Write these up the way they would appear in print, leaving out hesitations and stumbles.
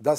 10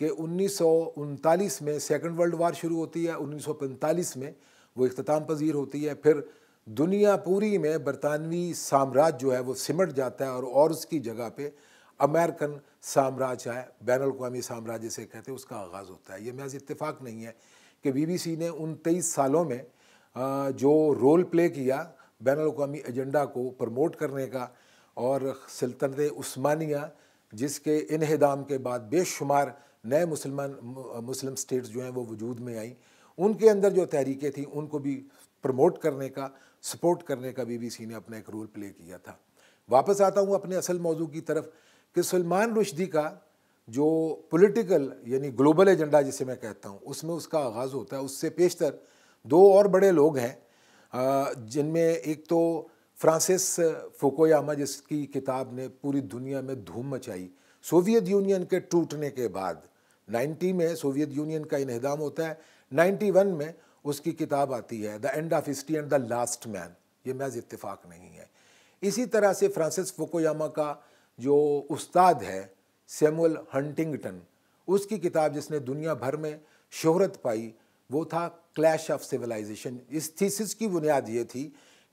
کہ 1939 میں second world war شروع ہوتی ہے، 1945 میں وہ اختتام پذیر ہوتی ہے، پھر دنیا پوری میں برطانوی سامراج جو ہے وہ سمٹ جاتا ہے اور اس کی جگہ پہ امریکن سامراج ہے، بین الاقوامی سامراج جسے کہتے ہیں، اس کا آغاز ہوتا ہے۔ یہ محض اتفاق نہیں ہے کہ بی بی سی نے ان 23 سالوں میں جو رول پلے کیا بین الاقوامی ایجنڈا کو پروموٹ کرنے کا، اور سلطنت عثمانیہ جس کے انہدام کے بعد بے شمار نئے مسلم سٹیٹس جو ہیں وہ وجود میں آئیں، ان کے اندر جو تحریکیں تھیں ان کو بھی پروموٹ کرنے کا، سپورٹ کرنے کا بی بی سی نے اپنا ایک رول پلے کیا تھا۔ واپس آتا ہوں اپنے اصل موضوع کی طرف کہ سلمان رشدی کا جو پولیٹیکل یعنی گلوبل ایجنڈا جسے میں کہتا ہوں، اس میں اس کا آغاز ہوتا ہے۔ اس سے پیشتر دو اور بڑے لوگ ہیں جن میں ایک تو فرانسس فوکویاما، جس کی کتاب نے پوری دنیا میں دھوم مچائی سوویت یونین کے ٹوٹنے کے بعد۔ 90 میں سوویت یونین کا انہدام ہوتا ہے، 91 میں اس کی کتاب آتی ہے the end of history and the last man. یہ محض اتفاق نہیں ہے۔ اسی طرح سے فرانسس فوکویاما کا جو استاد ہے سیموئل ہنٹنگٹن، اس کی کتاب جس نے دنیا بھر میں شہرت پائی وہ تھا کلیش آف سیولائزیشن۔ اس تھیسس کی بنیاد یہ تھی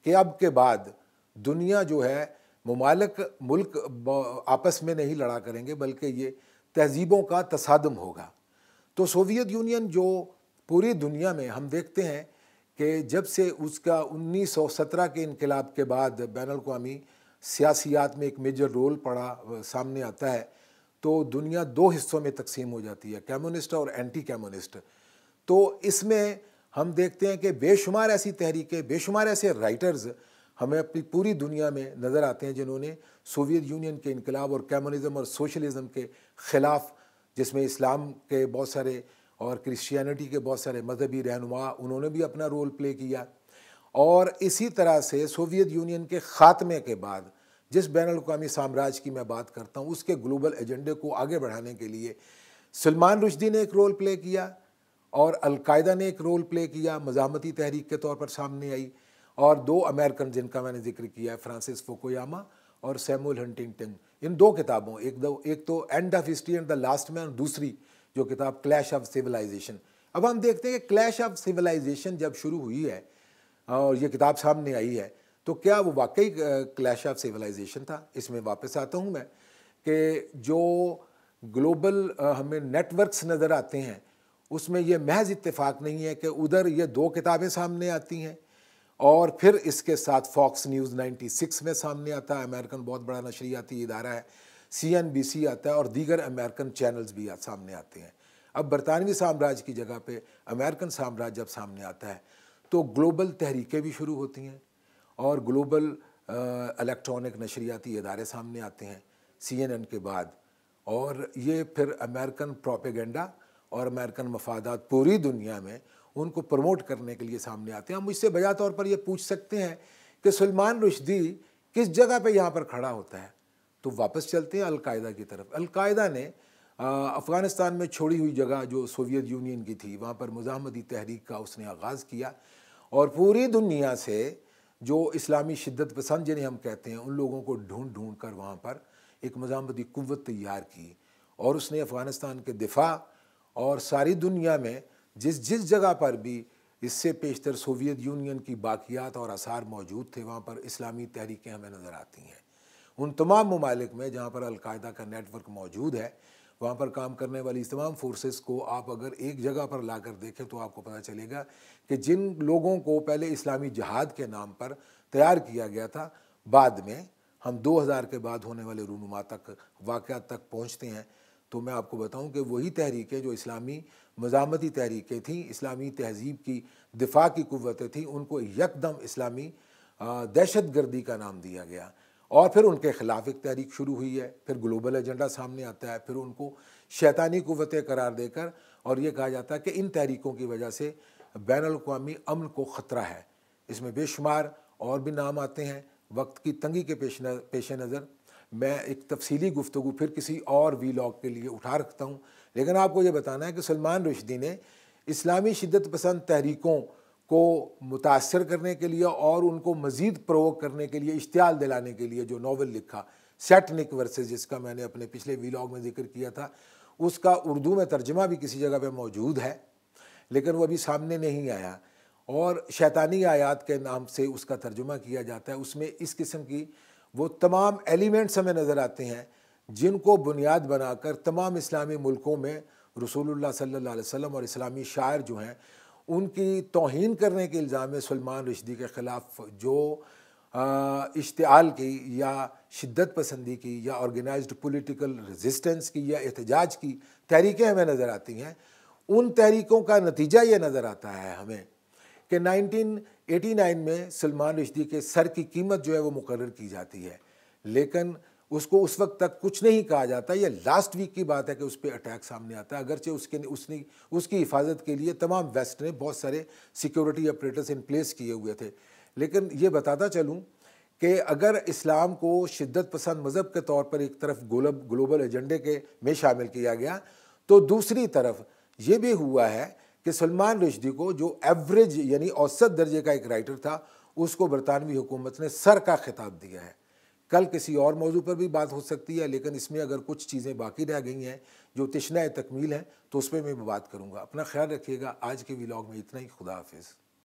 کہ اب کے بعد دنیا جو ہے ملک آپس میں نہیں لڑا کریں گے، بلکہ یہ تہذیبوں کا تصادم ہوگا۔ تو سوویت یونین جو پوری دنیا میں ہم دیکھتے ہیں کہ جب سے اس کا 1917 کے انقلاب کے بعد بین الاقوامی سیاسیات میں ایک میجر رول پڑا سامنے آتا ہے، تو دنیا دو حصوں میں تقسیم ہو جاتی ہے، کمیونسٹ اور اینٹی کمیونسٹ۔ تو اس میں ہم دیکھتے ہیں کہ بے شمار ایسی تحریکیں، بے شمار ایسے رائٹرز ہمیں اپنی پوری دنیا میں نظر آتے ہیں جنہوں نے سوویت یونین کے انقلاب اور کمیونزم اور سوشلزم کے خلاف، جس میں اسلام کے بہت سارے اور کرسچینٹی کے بہت سارے مذہبی رہنما، انہوں نے بھی اپنا رول پلے کیا۔ اور اسی طرح سے سوویت یونین کے خاتمے کے بعد جس بین الاقوامی سامراج کی میں بات کرتا ہوں، اس کے گلوبل ایجنڈے کو آگے بڑھانے کے لیے سلمان رشدی نے ایک رول پلے کیا اور القاعدہ نے ایک رول پلے کیا، مزاحمتی تحریک کے طور پر سامنے آئی، اور دو امریکن جن کا میں نے ذکر کیا ہے، فرانسس فوکویاما اور سیموئل ہنٹنگٹن۔ ان دو کتابوں، ایک تو end of history and the last man, دوسری جو کتاب کلیش آف سیولائزیشن۔ اب ہم دیکھتے ہیں کہ کلیش آف سیولائزیشن جب شروع ہوئی ہے اور یہ کتاب سامنے آئی ہے، تو کیا وہ واقعی کلیش آف سیولائزیشن تھا؟ اس میں واپس آتا ہوں میں کہ جو گلوبل ہمیں نیٹ ورکس نظر آتے ہیں، اس میں یہ محض اتفاق نہیں ہے کہ ادھر یہ دو کتابیں سامنے آتی ہیں اور پھر اس کے ساتھ فاکس نیوز 96 میں سامنے آتا ہے، امریکن بہت بڑا نشریاتی ادارہ ہے، CNBC آتا ہے اور دیگر امریکن چینلز بھی سامنے آتے ہیں۔ اب برطانوی سامراج کی جگہ پہ امریکن سامراج جب سامنے آتا ہے تو گلوبل تحریکیں بھی شروع ہوتی ہیں اور گلوبل الیکٹرانک نشریاتی ادارے سامنے آتے ہیں CNN کے بعد، اور یہ پھر امریکن پروپیگنڈا اور امریکن مفادات پوری دنیا میں ان کو پروموٹ کرنے کے لیے سامنے آتے ہیں۔ ہم مجھ سے بجا طور پر یہ پوچھ سکتے ہیں کہ سلمان رشدی کس جگہ پہ یہاں پر کھڑا ہوتا ہے، تو واپس چلتے ہیں القاعدہ کی طرف۔ القاعدہ نے افغانستان میں چھوڑی ہوئی جگہ جو سوویت یونین کی تھی، وہاں پر مزاحمتی تحریک کا اس نے آغاز کیا اور پوری دنیا سے جو اسلامی شدت پسند جنہیں ہم کہتے ہیں، ان لوگوں کو ڈھونڈ کر وہاں پر ایک مزاحمتی قوت تیار کی، اور اس نے افغانستان کے دفاع اور ساری دنیا میں جس جگہ پر بھی اس سے پیشتر سوویت یونین کی باقیات اور آثار موجود تھے، وہاں پر اسلامی تحریکیں ہمیں نظر آتی ہیں۔ ان تمام ممالک میں جہاں پر القاعدہ کا نیٹ ورک موجود ہے، وہاں پر کام کرنے والی اس تمام فورسز کو آپ اگر ایک جگہ پر لا کر دیکھیں تو آپ کو پتہ چلے گا کہ جن لوگوں کو پہلے اسلامی جہاد کے نام پر تیار کیا گیا تھا، بعد میں ہم 2000 کے بعد ہونے والے رونما تک، واقعات تک پہنچتے ہیں، تو میں آپ کو بتاؤں کہ وہی تحریکیں جو اسلامی مزاحمتی تحریکیں تھیں، اسلامی تہذیب کی دفاع کی قوتیں تھیں، ان کو یکدم اسلامی دہشت گردی کا نام دیا گیا، اور پھر ان کے خلاف ایک تحریک شروع ہوئی ہے، پھر گلوبل ایجنڈا سامنے آتا ہے، پھر ان کو شیطانی قوتیں قرار دے کر اور یہ کہا جاتا ہے کہ ان تحریکوں کی وجہ سے بین الاقوامی امن کو خطرہ ہے۔ اس میں بے شمار اور بھی نام آتے ہیں۔ وقت کی تنگی کے پیش نظر میں ایک تفصیلی گفتگو پھر کسی اور ویلاگ کے لیے اٹھا رکھتا ہوں، لیکن آپ کو یہ بتانا ہے کہ سلمان رشدی نے اسلامی شدت پسند تحریکوں کو متاثر کرنے کے لیے اور ان کو مزید پرووک کرنے کے لیے، اشتعال دلانے کے لیے جو ناول لکھا، سیٹنک ورسز، جس کا میں نے اپنے پچھلے ویلاگ میں ذکر کیا تھا، اس کا اردو میں ترجمہ بھی کسی جگہ پہ موجود ہے لیکن وہ ابھی سامنے نہیں آیا، اور شیطانی آیات کے نام سے اس کا ترجمہ کیا جاتا ہے۔ اس میں اس قسم کی وہ تمام ایلیمنٹس ہمیں نظر آتے ہیں جن کو بنیاد بنا کر تمام اسلامی ملکوں میں رسول اللہ صلی اللہ علیہ وسلم اور اسلامی شاعر جو ہیں ان کی توہین کرنے کے الزام میں سلمان رشدی کے خلاف جو اشتعال کی یا شدت پسندی کی یا آرگنائزڈ پولیٹیکل ریزسٹنس کی یا احتجاج کی تحریکیں ہمیں نظر آتی ہیں، ان تحریکوں کا نتیجہ یہ نظر آتا ہے ہمیں کہ 1989 میں سلمان رشدی کے سر کی قیمت جو ہے وہ مقرر کی جاتی ہے، لیکن اس کو اس وقت تک کچھ نہیں کہا جاتا۔ یہ لاسٹ ویک کی بات ہے کہ اس پہ اٹیک سامنے آتا ہے، اگرچہ اس کی حفاظت کے لیے تمام ویسٹ نے بہت سارے سیکیورٹی آپریٹرز ان پلیس کیے ہوئے تھے۔ لیکن یہ بتاتا چلوں کہ اگر اسلام کو شدت پسند مذہب کے طور پر ایک طرف گلوبل ایجنڈے کے میں شامل کیا گیا، تو دوسری طرف یہ بھی ہوا ہے کہ سلمان رشدی کو جو ایوریج یعنی اوسط درجے کا ایک رائٹر تھا، اس کو برطانوی حکومت نے سر کا خطاب دیا ہے۔ کل کسی اور موضوع پر بھی بات ہو سکتی ہے، لیکن اس میں اگر کچھ چیزیں باقی رہ گئی ہیں جو تشنہ تکمیل ہیں تو اس پہ میں بات کروں گا۔ اپنا خیال رکھیے گا۔ آج کے ولاگ میں اتنا ہی۔ خدا حافظ۔